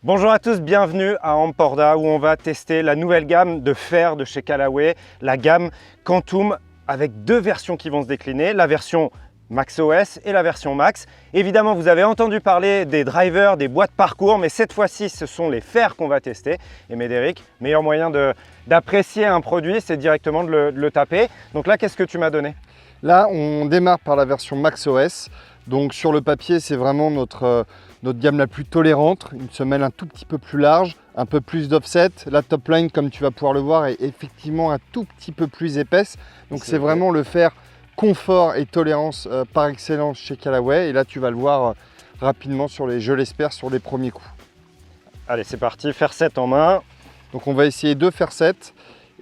Bonjour à tous, bienvenue à Amporda où on va tester la nouvelle gamme de fers de chez Callaway, la gamme Quantum avec deux versions qui vont se décliner, la version MaxOS et la version Max. Évidemment, vous avez entendu parler des drivers, des boîtes parcours, mais cette fois-ci, ce sont les fers qu'on va tester. Et Médéric, meilleur moyen d'apprécier un produit, c'est directement de le taper. Donc là, qu'est-ce que tu m'as donné? Là, on démarre par la version MaxOS. Donc sur le papier, c'est vraiment notre gamme la plus tolérante, une semelle un tout petit peu plus large, un peu plus d'offset. La top line, comme tu vas pouvoir le voir, est effectivement un tout petit peu plus épaisse. Donc c'est vraiment le fer confort et tolérance par excellence chez Callaway. Et là, tu vas le voir rapidement je l'espère, sur les premiers coups. Allez, c'est parti, fer 7 en main. Donc on va essayer deux fer 7.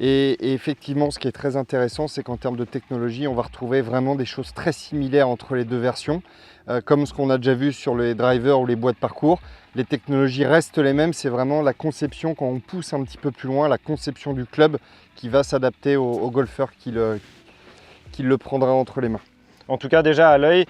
Et effectivement, ce qui est très intéressant, c'est qu'en termes de technologie, on va retrouver vraiment des choses très similaires entre les deux versions. Comme ce qu'on a déjà vu sur les drivers ou les boîtes parcours, les technologies restent les mêmes. C'est vraiment la conception, quand on pousse un petit peu plus loin, la conception du club qui va s'adapter au golfeur qui le prendra entre les mains. En tout cas, déjà à l'œil,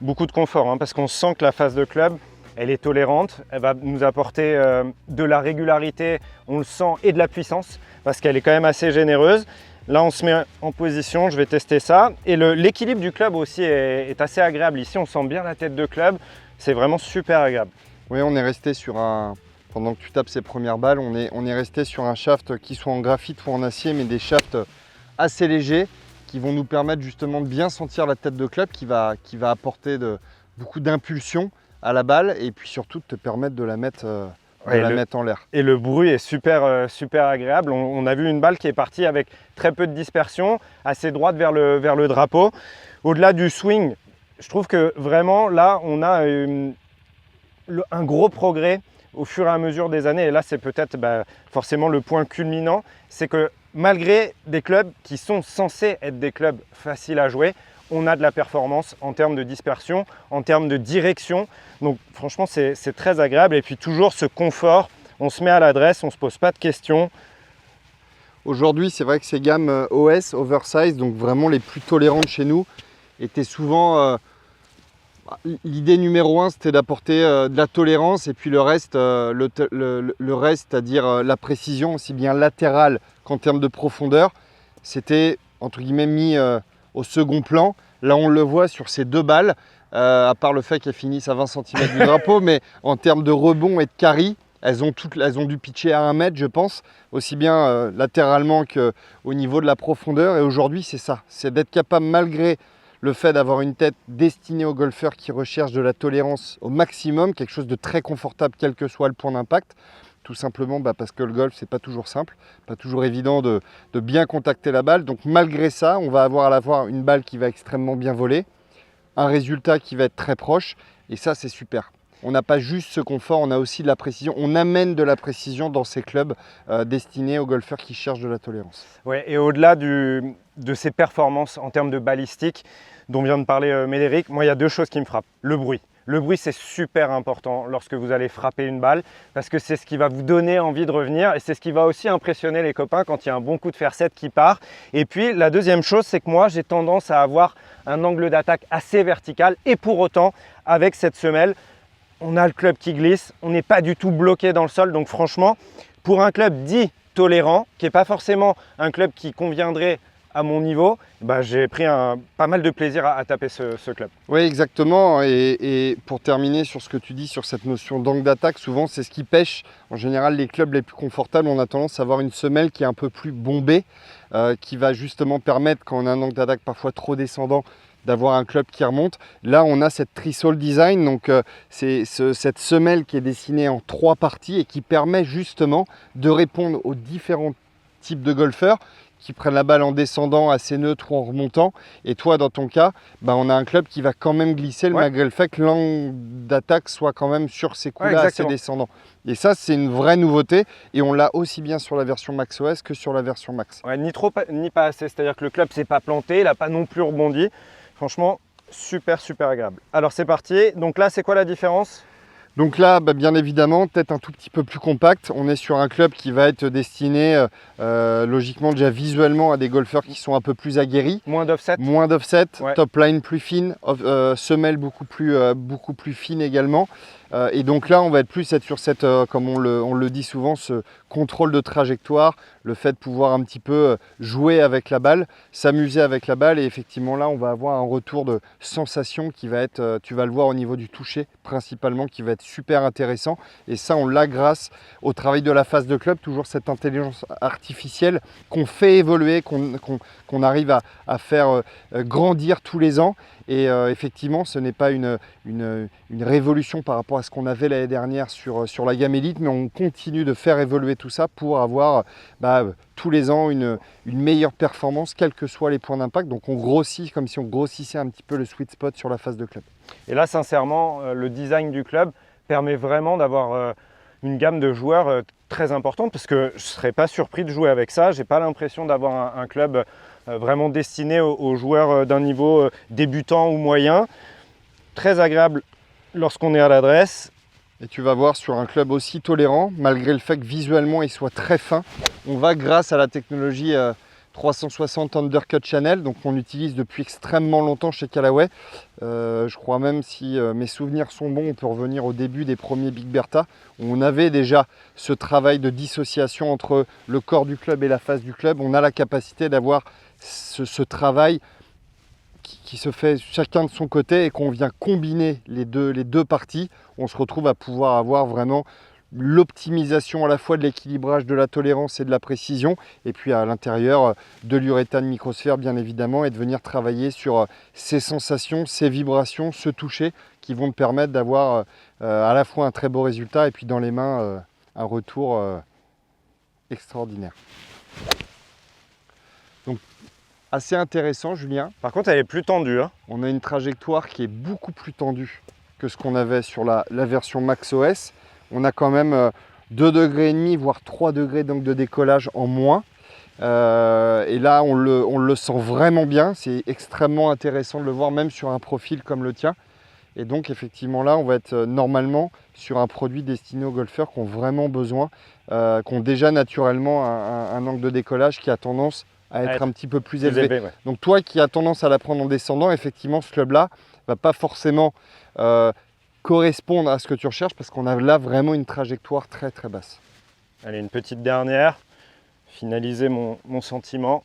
beaucoup de confort, hein, parce qu'on sent que la face de club, elle est tolérante, elle va nous apporter de la régularité, on le sent, et de la puissance, parce qu'elle est quand même assez généreuse. Là, on se met en position, je vais tester ça. Et l'équilibre du club aussi est assez agréable. Ici, on sent bien la tête de club, c'est vraiment super agréable. Oui, on est resté sur pendant que tu tapes ces premières balles, on est resté sur un shaft qui soit en graphite ou en acier, mais des shafts assez légers qui vont nous permettre justement de bien sentir la tête de club, qui va apporter beaucoup d'impulsion à la balle et puis surtout de te permettre de la mettre, mettre en l'air. Et le bruit est super, super agréable. On a vu une balle qui est partie avec très peu de dispersion, assez droite vers le drapeau. Au-delà du swing, je trouve que vraiment là, on a un gros progrès au fur et à mesure des années. Et là, c'est peut-être forcément le point culminant. C'est que malgré des clubs qui sont censés être des clubs faciles à jouer, on a de la performance en termes de dispersion, en termes de direction. Donc franchement, c'est très agréable. Et puis toujours ce confort, on se met à l'adresse, on ne se pose pas de questions. Aujourd'hui, c'est vrai que ces gammes OS, oversize, donc vraiment les plus tolérantes chez nous, étaient souvent... l'idée numéro 1, c'était d'apporter de la tolérance et puis le reste, c'est-à-dire la précision, aussi bien latérale qu'en termes de profondeur, c'était entre guillemets mis au second plan. Là, on le voit sur ces deux balles, à part le fait qu'elles finissent à 20 cm du drapeau, mais en termes de rebond et de carry, elles ont dû pitcher à 1 mètre, je pense, aussi bien latéralement qu'au niveau de la profondeur. Et aujourd'hui, c'est ça, c'est d'être capable, malgré le fait d'avoir une tête destinée aux golfeurs qui recherchent de la tolérance au maximum, quelque chose de très confortable, quel que soit le point d'impact. Tout simplement parce que le golf, c'est pas toujours simple, pas toujours évident de bien contacter la balle. Donc malgré ça, on va avoir à la fois une balle qui va extrêmement bien voler, un résultat qui va être très proche, et ça, c'est super. On n'a pas juste ce confort, on a aussi de la précision. On amène de la précision dans ces clubs destinés aux golfeurs qui cherchent de la tolérance. Ouais, et au-delà de ces performances en termes de balistique dont vient de parler Médéric, moi, il y a deux choses qui me frappent. Le bruit. Le bruit, c'est super important lorsque vous allez frapper une balle parce que c'est ce qui va vous donner envie de revenir et c'est ce qui va aussi impressionner les copains quand il y a un bon coup de fer 7 qui part. Et puis, la deuxième chose, c'est que moi, j'ai tendance à avoir un angle d'attaque assez vertical et pour autant, avec cette semelle, on a le club qui glisse, on n'est pas du tout bloqué dans le sol. Donc franchement, pour un club dit tolérant, qui n'est pas forcément un club qui conviendrait à mon niveau, j'ai pris pas mal de plaisir à taper ce club. Oui, exactement. Et pour terminer sur ce que tu dis sur cette notion d'angle d'attaque, souvent c'est ce qui pêche. En général, les clubs les plus confortables, on a tendance à avoir une semelle qui est un peu plus bombée, qui va justement permettre, quand on a un angle d'attaque parfois trop descendant, d'avoir un club qui remonte. Là, on a cette trisole design, donc c'est cette semelle qui est dessinée en 3 parties et qui permet justement de répondre aux différents types de golfeurs qui prennent la balle en descendant assez neutre ou en remontant. Et toi, dans ton cas, on a un club qui va quand même glisser, malgré le fait que l'angle d'attaque soit quand même sur ces coups-là assez descendant. Et ça, c'est une vraie nouveauté. Et on l'a aussi bien sur la version MaxOS que sur la version Max. Ouais, ni trop, ni pas assez. C'est-à-dire que le club ne s'est pas planté, il n'a pas non plus rebondi. Franchement, super, super agréable. Alors, c'est parti. Donc là, c'est quoi la différence ? Donc là, bien évidemment, peut-être un tout petit peu plus compact. On est sur un club qui va être destiné logiquement déjà visuellement à des golfeurs qui sont un peu plus aguerris. Moins d'offset. Moins d'offset, top line plus fine, semelle beaucoup plus fine également. Et donc là, on va être plus sur cette, comme on le dit souvent, ce contrôle de trajectoire, le fait de pouvoir un petit peu jouer avec la balle, s'amuser avec la balle. Et effectivement, là, on va avoir un retour de sensation qui va être, tu vas le voir au niveau du toucher principalement, qui va être super intéressant. Et ça, on l'a grâce au travail de la phase de club, toujours cette intelligence artificielle qu'on fait évoluer, qu'on arrive à faire grandir tous les ans. Et effectivement, ce n'est pas une révolution par rapport à ce qu'on avait l'année dernière sur la gamme Elite, mais on continue de faire évoluer tout ça pour avoir tous les ans une meilleure performance, quels que soient les points d'impact. Donc on grossit comme si on grossissait un petit peu le sweet spot sur la phase de club. Et là, sincèrement, le design du club permet vraiment d'avoir une gamme de joueurs très importante, parce que je ne serais pas surpris de jouer avec ça. Je n'ai pas l'impression d'avoir un club vraiment destiné aux joueurs d'un niveau débutant ou moyen. Très agréable lorsqu'on est à l'adresse. Et tu vas voir sur un club aussi tolérant, malgré le fait que visuellement il soit très fin, on va grâce à la technologie 360 Undercut Channel, donc on utilise depuis extrêmement longtemps chez Callaway. Je crois même, si mes souvenirs sont bons, on peut revenir au début des premiers Big Bertha, où on avait déjà ce travail de dissociation entre le corps du club et la face du club. On a la capacité d'avoir ce travail qui se fait chacun de son côté, et qu'on vient combiner les deux parties. On se retrouve à pouvoir avoir vraiment l'optimisation à la fois de l'équilibrage, de la tolérance et de la précision, et puis à l'intérieur de l'uréthane microsphère bien évidemment, et de venir travailler sur ces sensations, ces vibrations, ce toucher qui vont te permettre d'avoir à la fois un très beau résultat et puis dans les mains un retour extraordinaire. Donc assez intéressant, Julien. Par contre, elle est plus tendue, hein. On a une trajectoire qui est beaucoup plus tendue que ce qu'on avait sur la version Max OS. On a quand même 2,5 degrés, voire 3 degrés donc de décollage en moins. Et là, on le sent vraiment bien. C'est extrêmement intéressant de le voir, même sur un profil comme le tien. Et donc, effectivement, là, on va être normalement sur un produit destiné aux golfeurs qui ont vraiment besoin, qui ont déjà naturellement un angle de décollage qui a tendance à être un petit peu plus élevé. Ouais. Donc, toi qui as tendance à la prendre en descendant, effectivement, ce club-là ne va pas forcément correspondre à ce que tu recherches, parce qu'on a là vraiment une trajectoire très très basse. Allez, une petite dernière, finaliser mon sentiment.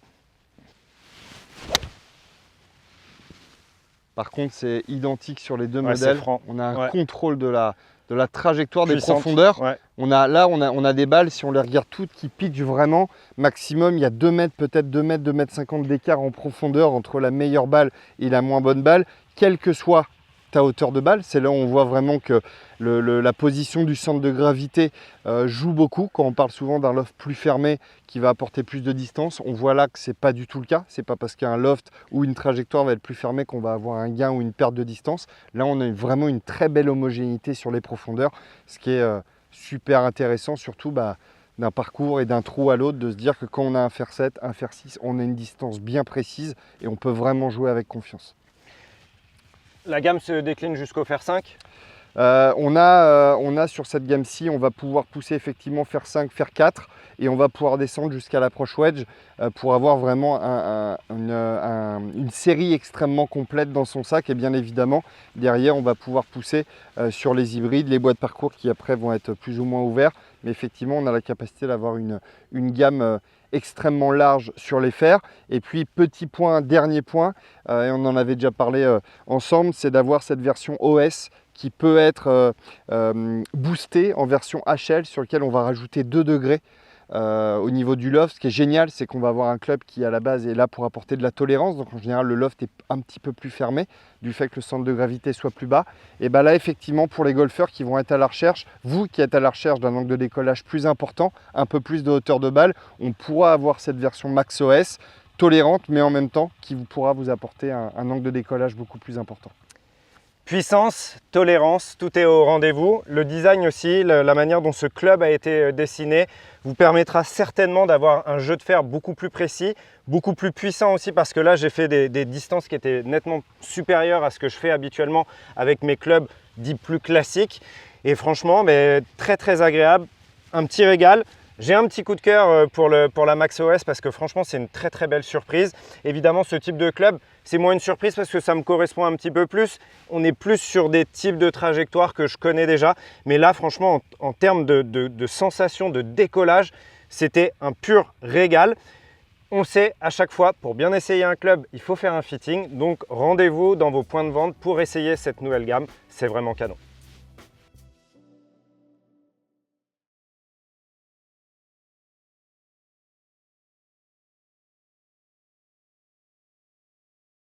Par contre, c'est identique sur les deux modèles. On a un contrôle de la trajectoire des profondeurs. Ouais. On a des balles, si on les regarde toutes, qui pitchent vraiment maximum. Il y a 2 mètres, peut-être 2 mètres, 2 mètres 50 d'écart en profondeur entre la meilleure balle et la moins bonne balle, quelle que soit ta hauteur de balle. C'est là où on voit vraiment que la position du centre de gravité joue beaucoup. Quand on parle souvent d'un loft plus fermé qui va apporter plus de distance, on voit là que ce n'est pas du tout le cas. Ce n'est pas parce qu'un loft ou une trajectoire va être plus fermée qu'on va avoir un gain ou une perte de distance. Là, on a vraiment une très belle homogénéité sur les profondeurs, ce qui est super intéressant, surtout d'un parcours et d'un trou à l'autre, de se dire que quand on a un fer 7, un fer 6, on a une distance bien précise et on peut vraiment jouer avec confiance. La gamme se décline jusqu'au fer 5 ? On a sur cette gamme-ci, on va pouvoir pousser effectivement fer 5, fer 4, et on va pouvoir descendre jusqu'à l'approche wedge pour avoir vraiment une série extrêmement complète dans son sac. Et bien évidemment, derrière, on va pouvoir pousser sur les hybrides, les bois de parcours qui après vont être plus ou moins ouverts. Mais effectivement, on a la capacité d'avoir une gamme extrêmement large sur les fers. Et puis petit point, dernier point, et on en avait déjà parlé ensemble, c'est d'avoir cette version OS qui peut être boostée en version HL, sur lequel on va rajouter 2 degrés au niveau du loft. Ce qui est génial, c'est qu'on va avoir un club qui à la base est là pour apporter de la tolérance. Donc en général, le loft est un petit peu plus fermé du fait que le centre de gravité soit plus bas. Et bien là, effectivement, pour les golfeurs qui vont être à la recherche, vous qui êtes à la recherche d'un angle de décollage plus important, un peu plus de hauteur de balle, on pourra avoir cette version Max OS tolérante, mais en même temps qui pourra vous apporter un angle de décollage beaucoup plus important. Puissance, tolérance, tout est au rendez-vous. Le design aussi, la manière dont ce club a été dessiné vous permettra certainement d'avoir un jeu de fer beaucoup plus précis, beaucoup plus puissant aussi, parce que là j'ai fait des distances qui étaient nettement supérieures à ce que je fais habituellement avec mes clubs dits plus classiques. Et franchement, très très agréable, un petit régal. J'ai un petit coup de cœur pour la MaxOS parce que franchement, c'est une très très belle surprise. Évidemment, ce type de club, c'est moins une surprise parce que ça me correspond un petit peu plus. On est plus sur des types de trajectoires que je connais déjà. Mais là, franchement, en termes de sensation, de décollage, c'était un pur régal. On le sait, à chaque fois, pour bien essayer un club, il faut faire un fitting. Donc, rendez-vous dans vos points de vente pour essayer cette nouvelle gamme. C'est vraiment canon.